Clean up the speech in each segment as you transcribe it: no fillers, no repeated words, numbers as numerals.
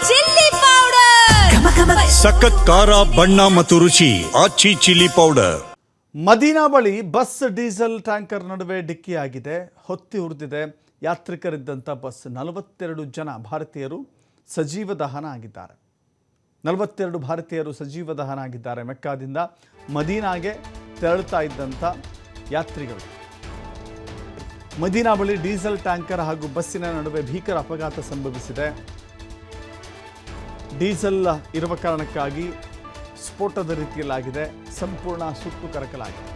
Chilli powder, ಸಖತ್ ಖಾರ ಬಣ್ಣ ಮತ್ತು ರುಚಿ ಆಚಿ ಚಿಲ್ಲಿ ಪೌಡರ್. ಮದೀನಾ ಬಳಿ ಬಸ್ ಡೀಸೆಲ್ ಟ್ಯಾಂಕರ್ ನಡುವೆ ಡಿಕ್ಕಿಯಾಗಿದೆ. ಹೊತ್ತಿ ಉರಿದಿದೆ ಯಾತ್ರಿಕರಿದ್ದಂಥ ಬಸ್. 42 ಜನ ಭಾರತೀಯರು ಸಜೀವ ದಹನ ಆಗಿದ್ದಾರೆ. 42 ಭಾರತೀಯರು ಸಜೀವ ದಹನ ಆಗಿದ್ದಾರೆ. ಮೆಕ್ಕಾದಿಂದ ಮದೀನಾಗೆ ತೆರಳುತ್ತಾ ಇದ್ದಂಥ ಯಾತ್ರಿಗಳು. ಮದೀನಾ ಬಳಿ ಡೀಸೆಲ್ ಟ್ಯಾಂಕರ್ ಹಾಗೂ ಬಸ್ಸಿನ ನಡುವೆ ಭೀಕರ ಅಪಘಾತ ಸಂಭವಿಸಿದೆ. ಡೀಸೆಲ್ ಇರುವ ಕಾರಣಕ್ಕಾಗಿ ಸ್ಫೋಟದ ರೀತಿಯಲ್ಲಾಗಿದೆ. ಸಂಪೂರ್ಣ ಸುಟ್ಟು ಕರಕಲಾಗಿದೆ.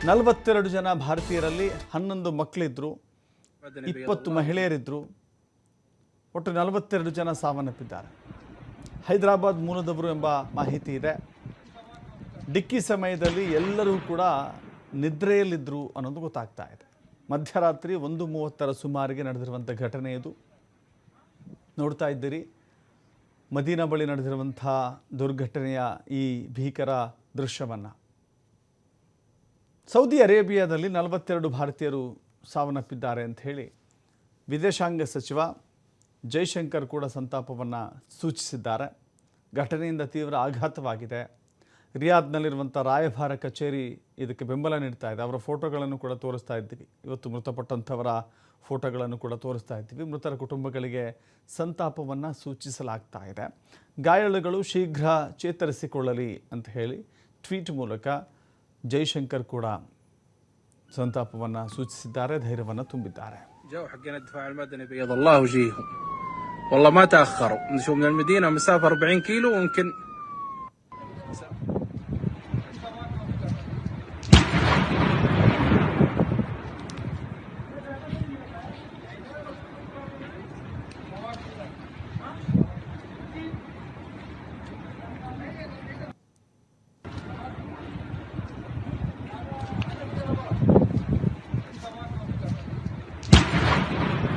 42 ಜನ ಭಾರತೀಯರಲ್ಲಿ 11 ಮಕ್ಕಳಿದ್ರು, 20 ಮಹಿಳೆಯರಿದ್ದರು. ಒಟ್ಟು 42 ಜನ ಸಾವನ್ನಪ್ಪಿದ್ದಾರೆ. ಹೈದರಾಬಾದ್ ಮೂಲದವರು ಎಂಬ ಮಾಹಿತಿ ಇದೆ. ಡಿಕ್ಕಿ ಸಮಯದಲ್ಲಿ ಎಲ್ಲರೂ ಕೂಡ ನಿದ್ರೆಯಲ್ಲಿದ್ದರು ಅನ್ನೋದು ಗೊತ್ತಾಗ್ತಾ ಇದೆ. ಮಧ್ಯರಾತ್ರಿ 1:30 ಸುಮಾರಿಗೆ ನಡೆದಿರುವಂಥ ಘಟನೆ ಇದು. ನೋಡ್ತಾ ಇದ್ದೀರಿ ಮದೀನಾ ಬಳಿ ನಡೆದಿರುವಂಥ ದುರ್ಘಟನೆಯ ಈ ಭೀಕರ ದೃಶ್ಯವನ್ನು. ಸೌದಿ ಅರೇಬಿಯಾದಲ್ಲಿ 42 ಭಾರತೀಯರು ಸಾವನ್ನಪ್ಪಿದ್ದಾರೆ ಅಂತ ಹೇಳಿ ವಿದೇಶಾಂಗ ಸಚಿವ ಜೈಶಂಕರ್ ಕೂಡ ಸಂತಾಪವನ್ನು ಸೂಚಿಸಿದ್ದಾರೆ. ಘಟನೆಯಿಂದ ತೀವ್ರ ಆಘಾತವಾಗಿದೆ. ರಿಯಾದ್ನಲ್ಲಿರುವಂಥ ರಾಯಭಾರ ಕಚೇರಿ ಇದಕ್ಕೆ ಬೆಂಬಲ ನೀಡ್ತಾ ಇದೆ. ಅವರ ಫೋಟೋಗಳನ್ನು ಕೂಡ ತೋರಿಸ್ತಾ ಇದ್ದೀವಿ. ಇವತ್ತು ಮೃತಪಟ್ಟಂಥವರ ಫೋಟೋಗಳನ್ನು ಕೂಡ ತೋರಿಸ್ತಾ ಇದ್ದೀವಿ. ಮೃತರ ಕುಟುಂಬಗಳಿಗೆ ಸಂತಾಪವನ್ನು ಸೂಚಿಸಲಾಗ್ತಾ ಇದೆ. ಗಾಯಾಳುಗಳು ಶೀಘ್ರ ಚೇತರಿಸಿಕೊಳ್ಳಲಿ ಅಂತ ಹೇಳಿ ಟ್ವೀಟ್ ಮೂಲಕ ಜೈಶಂಕರ್ ಕೂಡ ಸಂತಾಪವನ್ನು ಸೂಚಿಸಿದ್ದಾರೆ, ಧೈರ್ಯವನ್ನು ತುಂಬಿದ್ದಾರೆ. حقنا الدفاع المدني بيض الله وجيههم والله ما تأخروا. نشوف من المدينة مسافة 40 كيلو ويمكن